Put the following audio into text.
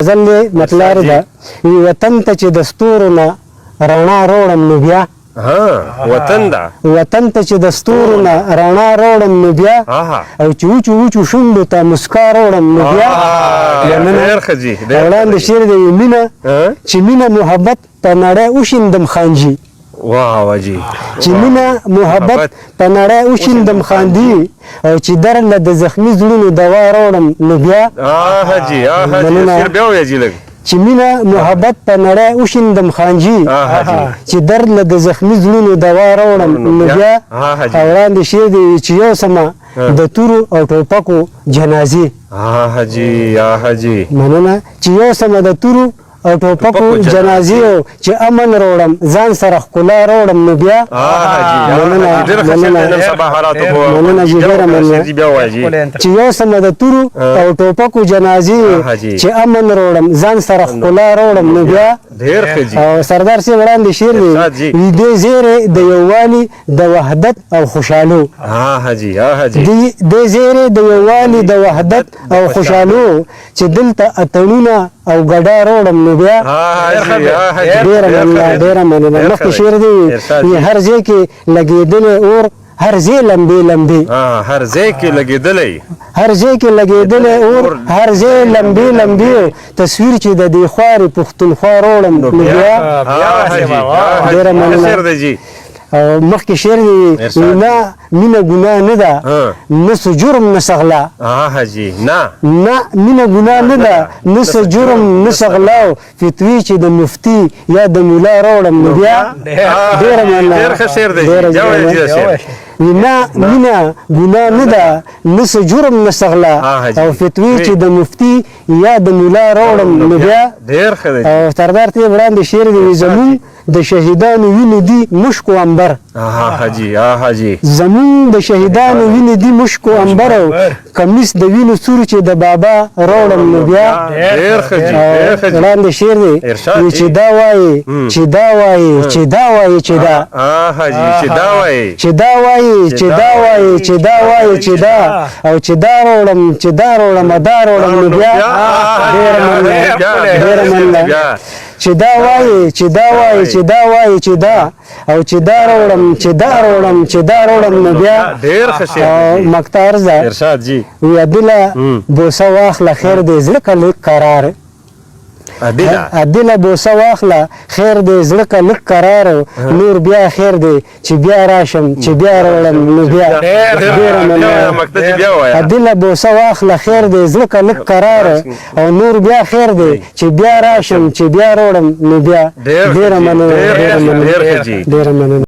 غزل مطلب ده وطن ته چې د ستورو نه رڼا روړم نو بیا وطن ته چې د ستورو نه رڼا روړم نو بیا او چې وچو شونډو ته مسکا روړم نو بیا وړاندې شعر دی مینه چې مینه محبت په نړۍ وشیندم خانجي چې مینه محبت په نړۍ وشیندم خاندي او چې درله د زخمي زړونو دوا روړم نو بیا چې مینه محبت په نړۍ وشیندم خانجي چې درله د زخمي زړونو دوا روړم نو بیا او وړاندې شعر دی چې یو سمه د تورو او ټوپکو جنازې مننه چې یو سمه د تورو او ټوپکو جنازې چې امن روړم ځان سره ښکلا روړم نو بیا مننه ډېره مننه چې یو سمه د تورو او ټوپکو جنازې چې امن روړم ځان سره ښکلا روړم نو بیا او سردار صاحب وړاندې شعر دی دې زیری د یووالي د وحدت او خوشحالو دې زیری د یووالي د وحدت او خوشحالو چې دلته اتڼونه او ګډا روړم نو بیا ډېره مننه مخکې شعر دی هر ځای کې لګېدلی اور هر ځای لمبې هر ځای کې لګېدلی اور هر ځای لمبې تصویر چې د دې خوارې پښتونخوا روړم نو بیا ډېره مننه او مخکې شعر دی نه مینه ګناه نه ده نه څه جرم نه څه غلا نه مینه ګناه نه ده نه څه جرم نه څه غلا فتوی چې د مفتي یا د ملا روړم نو بیا ډېره مننه نه مینه ګناه نه ده نه څه جرم نه څه غلا او فتوی چې د مفتي یا د ملا روړم نو بیا او سردار ته وړاندې شعر دی زمون د شهیدانو وینې دي مشک و عنبر زمون د شهیدانو وینې دي مشک و عنبر او کمیس د وینو سور چې د بابا روړم نو بیا وړاندې شعر دی چې دا وایي چې دا وایي چې دا وایي چې دا چې دا وایي چې دا وایي چې دا وایي چې دا او چې دا روړم چې دا روړم دا روړم نو بیا ډېره مننه چې دا وایي چې دا وایي چې دا وایي چې دا او چې دا روړم چې دا روړم چې دا روړم نو بیا مقطع ارزه وی عدله بوسه واخله خیر دی زړه که لږ قرار عدله بوسه واخله خیر دی زړه که لږ قرار نور بیا خیر دی چې بیا راشم چې بیا روړم نو بیا ډېره مننه عدله بوسه واخله خیر دی زړه که لږ قرار او نور بیا خیر دی چې بیا راشم چې بیا روړم نو بیا ډېره مننه ډېره مننه